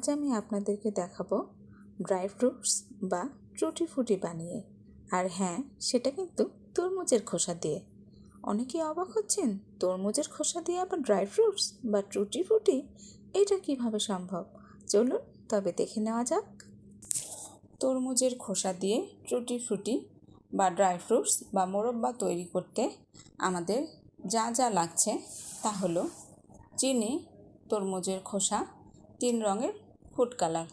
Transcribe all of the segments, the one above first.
আজ আমি আপনাদেরকে দেখাবো ড্রাই ফ্রুটস বা টুটি ফ্রুটি বানিয়ে। আর হ্যাঁ, সেটা কিন্তু তরমুজের খোসা দিয়ে। অনেকেই অবাক হচ্ছেন, তরমুজের খোসা দিয়ে আবার ড্রাই ফ্রুটস বা টুটি ফ্রুটি, এটা কিভাবে সম্ভব? চলুন তবে দেখে নেওয়া যাক। তরমুজের খোসা দিয়ে টুটি ফ্রুটি বা ড্রাই ফ্রুটস বা মোরব্বা তৈরি করতে আমাদের যা যা লাগছে তা হলো চিনি, তরমুজের খোসা, 3 রঙের ফুড কালার।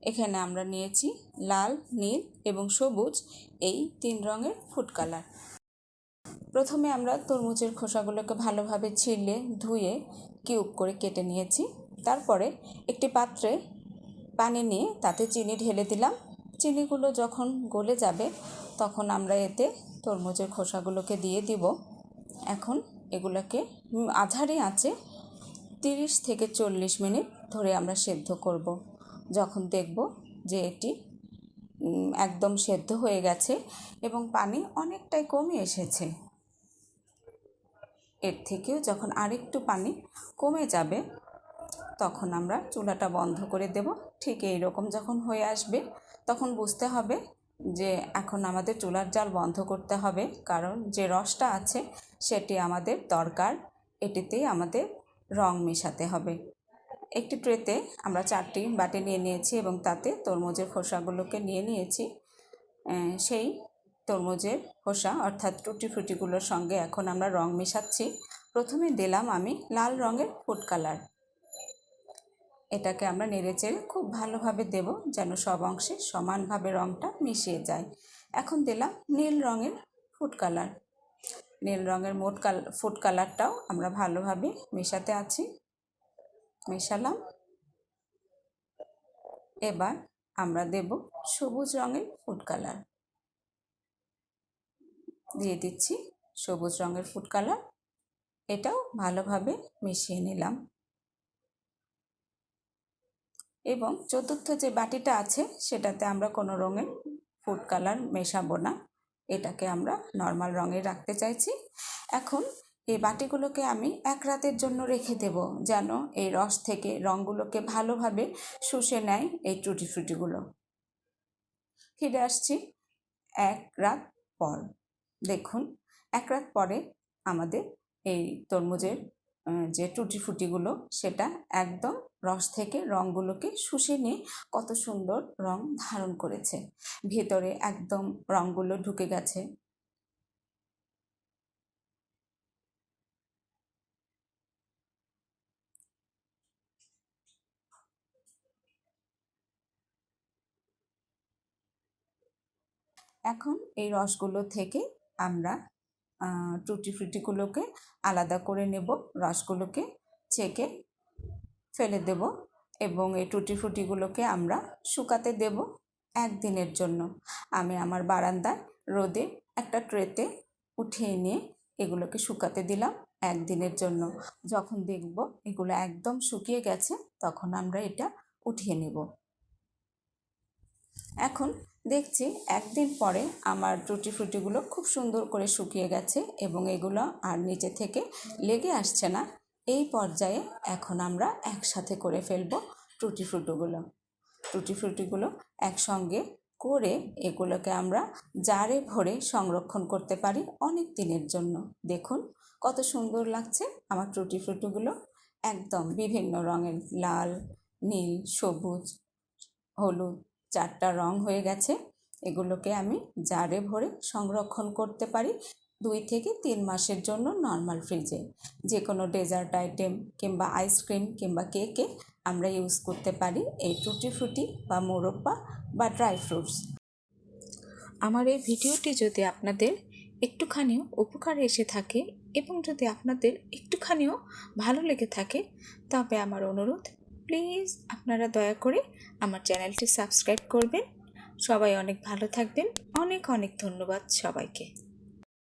এখানে আমরা নিয়েছি লাল, নীল এবং সবুজ, এই 3 রঙের ফুড কালার। প্রথমে আমরা তরমুজের খোসাগুলোকে ভালোভাবে ছিলে ধুয়ে কিউব করে কেটে নিয়েছি। তারপরে একটি পাত্রে পানি নিয়ে তাতে চিনি ঢেলে দিলাম। চিনিগুলো যখন গলে যাবে তখন আমরা এতে তরমুজের খোসাগুলোকে দিয়ে দিব। এখন এগুলোকে আঝাড়ি আঁচে 30 থেকে 40 মিনিট ধরে আমরা সেদ্ধ করব। যখন দেখব যে এটি একদম সেদ্ধ হয়ে গেছে এবং পানি অনেকটাই কমে এসেছে, এর থেকেও যখন আরেকটু পানি কমে যাবে তখন আমরা চুলাটা বন্ধ করে দেব। ঠিক এই রকম যখন হয়ে আসবে তখন বুঝতে হবে যে এখন আমাদের চুলার জাল বন্ধ করতে হবে, কারণ যে রসটা আছে সেটি আমাদের দরকার, এটিতেই আমাদের রং মেশাতে হবে। একটি ট্রেতে আমরা 4টি বাটি নিয়ে নিয়েছি এবং তাতে তরমুজের খোসাগুলোকে নিয়ে নিয়েছি। সেই তরমুজের খোসা অর্থাৎ টুটি ফ্রুটিগুলোর সঙ্গে এখন আমরা রং মেশাচ্ছি। প্রথমে দিলাম আমি লাল রঙের ফুড কালার। এটাকে আমরা নেড়েচেড়ে খুব ভালোভাবে দেব যেন সব অংশে সমানভাবে রঙটা মিশিয়ে যায়। এখন দিলাম নীল রঙের ফুড কালার। নীল রঙের ফুড কালারটাও আমরা ভালোভাবে মেশাতে আছি, মেশালাম। এবার আমরা দেব সবুজ রঙের ফুড কালার, দিয়ে দিচ্ছি সবুজ রঙের ফুড কালার। এটাও ভালোভাবে মিশিয়ে নিলাম এবং চতুর্থ যে বাটিটা আছে সেটাতে আমরা কোনো রঙের ফুড কালার মেশাবো না, এটাকে আমরা নর্মাল রঙে রাখতে চাইছি। এখন এই বাটিগুলোকে আমি 1 রাতের জন্য রেখে দেব যেন এই রস থেকে রঙগুলোকে ভালোভাবে শুষে নেয় এই টুটি ফ্রুটিগুলো। ফিরে আসছি 1 রাত পর। দেখুন 1 রাত পরে আমাদের এই তরমুজের যে টুটি ফ্রুটিগুলো সেটা একদম রস থেকে রঙগুলোকে শুষে নিয়ে কত সুন্দর রং ধারণ করেছে, ভেতরে একদম রঙগুলো ঢুকে গেছে। এখন এই রসগুলো থেকে আমরা টুটি ফ্রুটিগুলোকে আলাদা করে নেব, রসগুলোকে ছেঁকে ফেলে দেব এবং এই টুটি ফ্রুটিগুলোকে আমরা শুকাতে দেব 1 দিনের জন্য। আমি আমার বারান্দায় রোদে একটা ট্রেতে উঠিয়ে নিয়ে এগুলোকে শুকাতে দিলাম 1 দিনের জন্য। যখন দেখব এগুলো একদম শুকিয়ে গেছে তখন আমরা এটা উঠিয়ে নেব। এখন দেখছি 1 দিন পরে আমার টুটি ফ্রুটিগুলো খুব সুন্দর করে শুকিয়ে গেছে এবং এগুলো আর নিচে থেকে লেগে আসছে না। এই পর্যায়ে এখন আমরা একসাথে করে ফেলবো টুটি ফ্রুটিগুলো একসঙ্গে করে এগুলোকে আমরা জারে ভরে সংরক্ষণ করতে পারি অনেক দিনের জন্য। দেখুন কত সুন্দর লাগছে আমার টুটি ফ্রুটিগুলো, একদম বিভিন্ন রঙের, লাল, নীল, সবুজ, হলুদ, 4টা রং হয়ে গেছে। এগুলোকে আমি জারে ভরে সংরক্ষণ করতে পারি 2 থেকে 3 মাসের জন্য নর্মাল ফ্রিজে। যে কোনো ডেজার্ট আইটেম কিংবা আইসক্রিম কিংবা কেকে আমরা ইউজ করতে পারি এই টুটি ফ্রুটি বা মোরব্বা বা ড্রাই ফ্রুটস। আমার এই ভিডিওটি যদি আপনাদের একটুখানিও উপকারে এসে থাকে এবং যদি আপনাদের একটুখানিও ভালো লেগে থাকে তবে আমার অনুরোধ, প্লিজ আপনারা দয়া করে আমার চ্যানেলটি সাবস্ক্রাইব করবেন। সবাই অনেক ভালো থাকবেন। অনেক অনেক ধন্যবাদ সবাইকে।